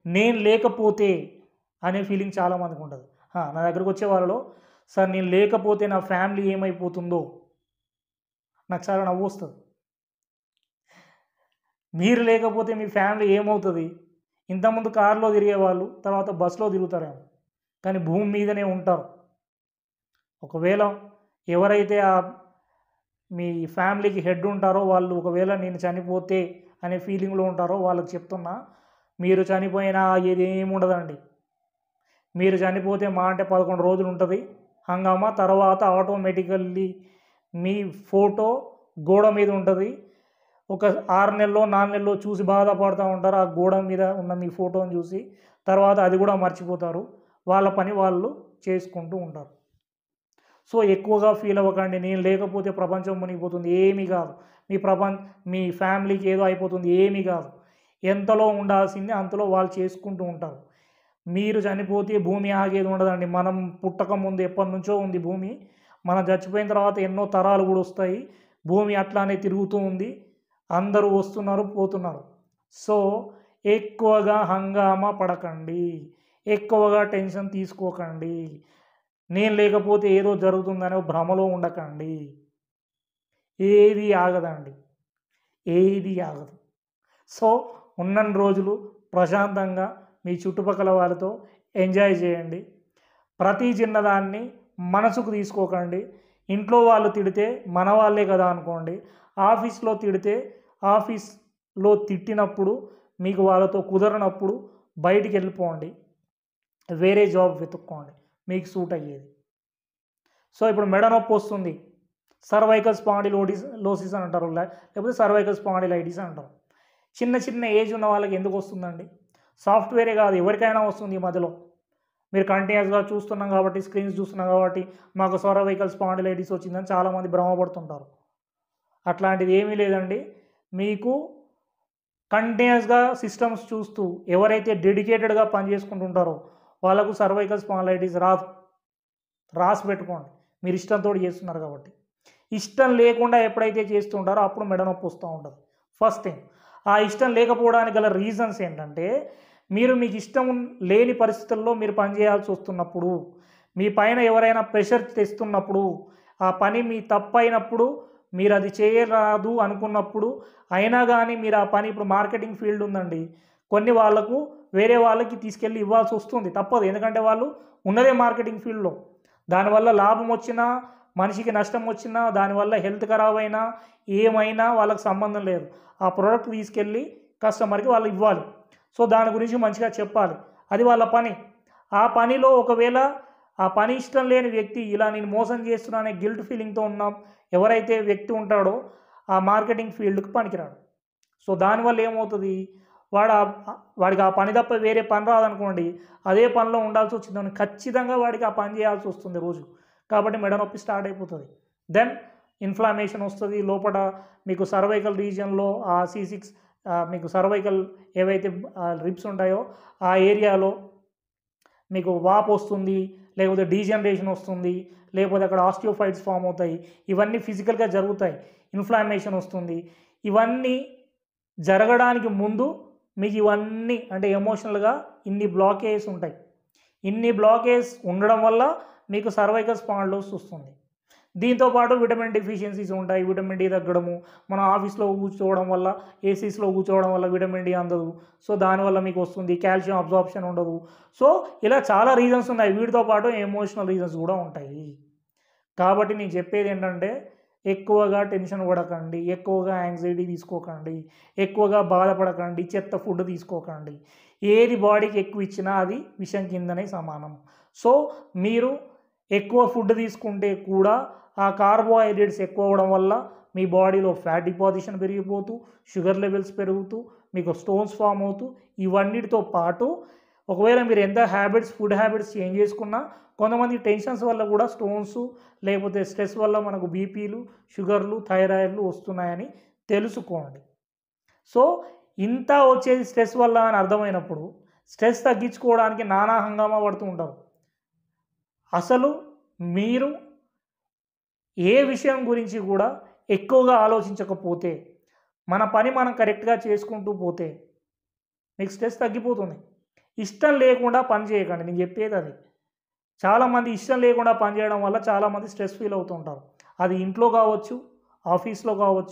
నేను లేకపోతే అనే ఫీలింగ్ చాలామందికి ఉంటుంది. నా దగ్గరకు వచ్చే వాళ్ళలో, సార్ నేను లేకపోతే నా ఫ్యామిలీ ఏమైపోతుందో, నాకు చాలా నవ్వు వస్తుంది. మీరు లేకపోతే మీ ఫ్యామిలీ ఏమవుతుంది? ఇంతకుముందు కారులో తిరిగేవాళ్ళు తర్వాత బస్సులో తిరుగుతారేమో, కానీ భూమి మీదనే ఉంటారు. ఒకవేళ ఎవరైతే మీ ఫ్యామిలీకి హెడ్ ఉంటారో వాళ్ళు ఒకవేళ నేను చనిపోతే అనే ఫీలింగ్లో ఉంటారో వాళ్ళకి చెప్తున్నా, మీరు చనిపోయినా ఏదేముండదండి. మీరు చనిపోతే మా అంటే 11 రోజులు ఉంటుంది హంగామా. తర్వాత ఆటోమేటికల్లీ మీ ఫోటో గోడ మీద ఉంటుంది. ఒక 6 నెలలో 4 నెలలో చూసి బాధపడుతూ ఉంటారు ఆ గోడ మీద ఉన్న మీ ఫోటోని చూసి. తర్వాత అది కూడా మర్చిపోతారు. వాళ్ళ పని వాళ్ళు చేసుకుంటూ ఉంటారు. సో ఎక్కువగా ఫీల్ అవ్వకండి, నేను లేకపోతే ప్రపంచం మునిగిపోతుంది, ఏమీ కాదు. మీ ఫ్యామిలీకి ఏదో అయిపోతుంది, ఏమీ కాదు. ఎంతలో ఉండాల్సింది అంతలో వాళ్ళు చేసుకుంటూ ఉంటారు. మీరు చనిపోతే భూమి ఆగేది ఉండదండి. మనం పుట్టక ముందు ఎప్పటి నుంచో ఉంది భూమి. మనం చచ్చిపోయిన తర్వాత ఎన్నో తరాలు కూడా వస్తాయి. భూమి అట్లానే తిరుగుతూ ఉంది. అందరూ వస్తున్నారు, పోతున్నారు. సో ఎక్కువగా హంగామా పడకండి, ఎక్కువగా టెన్షన్ తీసుకోకండి. నేను లేకపోతే ఏదో జరుగుతుందనే భ్రమలో ఉండకండి. ఏది ఆగదండి, ఏది ఆగదు. సో ఉన్నన్ని రోజులు ప్రశాంతంగా మీ చుట్టుపక్కల వాళ్ళతో ఎంజాయ్ చేయండి. ప్రతి చిన్నదాన్ని మనసుకు తీసుకోకండి. ఇంట్లో వాళ్ళు తిడితే మన వాళ్ళే కదా అనుకోండి. ఆఫీస్లో తిడితే ఆఫీస్లో తిట్టినప్పుడు మీకు వాళ్ళతో కుదరనప్పుడు బయటికి వెళ్ళిపోండి, వేరే జాబ్ వెతుక్కోండి మీకు సూట్ అయ్యేది. సో ఇప్పుడు మెడ నొప్పి వస్తుంది, సర్వైకల్ స్పాండిలోసిస్ అని అంటారు, లేకపోతే సర్వైకల్ స్పాండిలైటిస్ అంటారు. చిన్న చిన్న ఏజ్ ఉన్న వాళ్ళకి ఎందుకు వస్తుందండి? సాఫ్ట్వేరే కాదు, ఎవరికైనా వస్తుంది ఈ మధ్యలో. మీరు కంటిన్యూస్గా చూస్తున్నాం కాబట్టి, స్క్రీన్స్ చూస్తున్నాం కాబట్టి మాకు సర్వైకల్ స్పాండిలైటిస్ వచ్చిందని చాలామంది భ్రమపడుతుంటారు. అట్లాంటిది ఏమీ లేదండి. మీకు కంటిన్యూస్గా సిస్టమ్స్ చూస్తూ ఎవరైతే డెడికేటెడ్గా పనిచేసుకుంటుంటారో వాళ్ళకు సర్వైకల్ స్పాండిలైటిస్ రాదు. రాసి పెట్టుకోండి, మీరు ఇష్టంతో చేస్తున్నారు కాబట్టి. ఇష్టం లేకుండా ఎప్పుడైతే చేస్తుంటారో అప్పుడు మెడ నొప్పి వస్తూ ఉంటుంది. ఫస్ట్ థింగ్, ఆ ఇష్టం లేకపోవడానికి గల రీజన్స్ ఏంటంటే, మీకు ఇష్టం లేని పరిస్థితుల్లో మీరు పనిచేయాల్సి వస్తున్నప్పుడు, మీ పైన ఎవరైనా ప్రెషర్ తెస్తున్నప్పుడు, ఆ పని మీ తప్పు అయినప్పుడు, మీరు అది చేయరాదు అనుకున్నప్పుడు అయినా కానీ మీరు ఆ పని, ఇప్పుడు మార్కెటింగ్ ఫీల్డ్ ఉందండి, కొన్ని వాళ్ళకు వేరే వాళ్ళకి తీసుకెళ్ళి ఇవ్వాల్సి వస్తుంది, తప్పదు. ఎందుకంటే వాళ్ళు ఉన్నదే మార్కెటింగ్ ఫీల్డ్లో. దానివల్ల లాభం వచ్చినా, మనిషికి నష్టం వచ్చినా, దానివల్ల హెల్త్ ఖరాబ్ అయినా, ఏమైనా వాళ్ళకి సంబంధం లేదు. ఆ ప్రోడక్ట్ తీసుకెళ్ళి కస్టమర్కి వాళ్ళు ఇవ్వాలి. సో దాని గురించి మంచిగా చెప్పాలి, అది వాళ్ళ పని. ఆ పనిలో ఒకవేళ ఆ పని ఇష్టం లేని వ్యక్తి, ఇలా నేను మోసం చేస్తున్నా అనే గిల్ట్ ఫీలింగ్తో ఉన్న ఎవరైతే వ్యక్తి ఉంటాడో ఆ మార్కెటింగ్ ఫీల్డ్కి పనికిరాడు. సో దానివల్ల ఏమవుతుంది, వాడికి ఆ పని తప్ప వేరే పని రాదనుకోండి, అదే పనిలో ఉండాల్సి వచ్చిందని ఖచ్చితంగా వాడికి ఆ పని చేయాల్సి వస్తుంది రోజు. కాబట్టి మెడ నొప్పి స్టార్ట్ అయిపోతుంది. దెన్ ఇన్ఫ్లమేషన్ వస్తుంది లోపల. మీకు సర్వైకల్ రీజియన్లో ఆ C6 మీకు సర్వైకల్ ఏవైతే రిబ్స్ ఉంటాయో ఆ ఏరియాలో మీకు వాపు వస్తుంది, లేకపోతే డీజనరేషన్ వస్తుంది, లేకపోతే అక్కడ ఆస్టియోఫైట్స్ ఫామ్ అవుతాయి. ఇవన్నీ ఫిజికల్గా జరుగుతాయి. ఇన్ఫ్లమేషన్ వస్తుంది. ఇవన్నీ జరగడానికి ముందు మీకు ఇవన్నీ అంటే ఎమోషనల్గా ఇన్ని బ్లాకేజ్ ఉంటాయి. ఇన్ని బ్లాకేజ్ ఉండడం వల్ల మీకు సర్వైకల్ స్పాండిలోసిస్ వస్తుంది. దీంతోపాటు విటమిన్ డెఫిషియన్సీస్ ఉంటాయి. విటమిన్ డి తగ్గడము, మనం ఆఫీస్లో కూర్చోవడం వల్ల, ఏసీస్లో కూర్చోవడం వల్ల విటమిన్ డి అందదు. సో దానివల్ల మీకు వస్తుంది. కాల్షియం అబ్జార్ప్షన్ ఉండదు. సో ఇలా చాలా రీజన్స్ ఉన్నాయి. వీటితో పాటు ఎమోషనల్ రీజన్స్ కూడా ఉంటాయి. కాబట్టి నేను చెప్పేది ఏంటంటే, ఎక్కువగా టెన్షన్ పడకండి, ఎక్కువగా యాంగ్జైటీ తీసుకోకండి, ఎక్కువగా బాధపడకండి, చెత్త ఫుడ్ తీసుకోకండి. ఏది బాడీకి ఎక్కువ ఇచ్చినా అది విషం కిందనే సమానం. సో మీరు ఎక్కువ ఫుడ్ తీసుకుంటే కూడా ఆ కార్బోహైడ్రేట్స్ ఎక్కువ అవ్వడం వల్ల మీ బాడీలో ఫ్యాట్ డిపాజిషన్ పెరిగిపోతూ, షుగర్ లెవెల్స్ పెరుగుతూ, మీకు స్టోన్స్ ఫామ్ అవుతూ, ఇవన్నిటితో పాటు ఒకవేళ మీరు ఎంత ఫుడ్ హ్యాబిట్స్ చేంజ్ చేసుకున్నా, కొంతమంది టెన్షన్స్ వల్ల కూడా స్టోన్స్, లేకపోతే స్ట్రెస్ వల్ల మనకు బీపీలు, షుగర్లు, థైరాయిడ్లు వస్తున్నాయని తెలుసుకోండి. సో ఇంత వచ్చేది స్ట్రెస్ వల్ల అని అర్థమైనప్పుడు స్ట్రెస్ తగ్గించుకోవడానికి నానా హంగామా పడుతూ ఉంటారు. అసలు మీరు ఏ విషయం గురించి కూడా ఎక్కువగా ఆలోచించకపోతే, మన పని మనం కరెక్ట్గా చేసుకుంటూ పోతే మీకు స్ట్రెస్ తగ్గిపోతుంది. ఇష్టం లేకుండా పని చేయకండి. నేను చెప్పేది అది. చాలామంది ఇష్టం లేకుండా పని చేయడం వల్ల చాలామంది స్ట్రెస్ ఫీల్ అవుతూ ఉంటారు. అది ఇంట్లో కావచ్చు, ఆఫీస్‌లో కావచ్చు.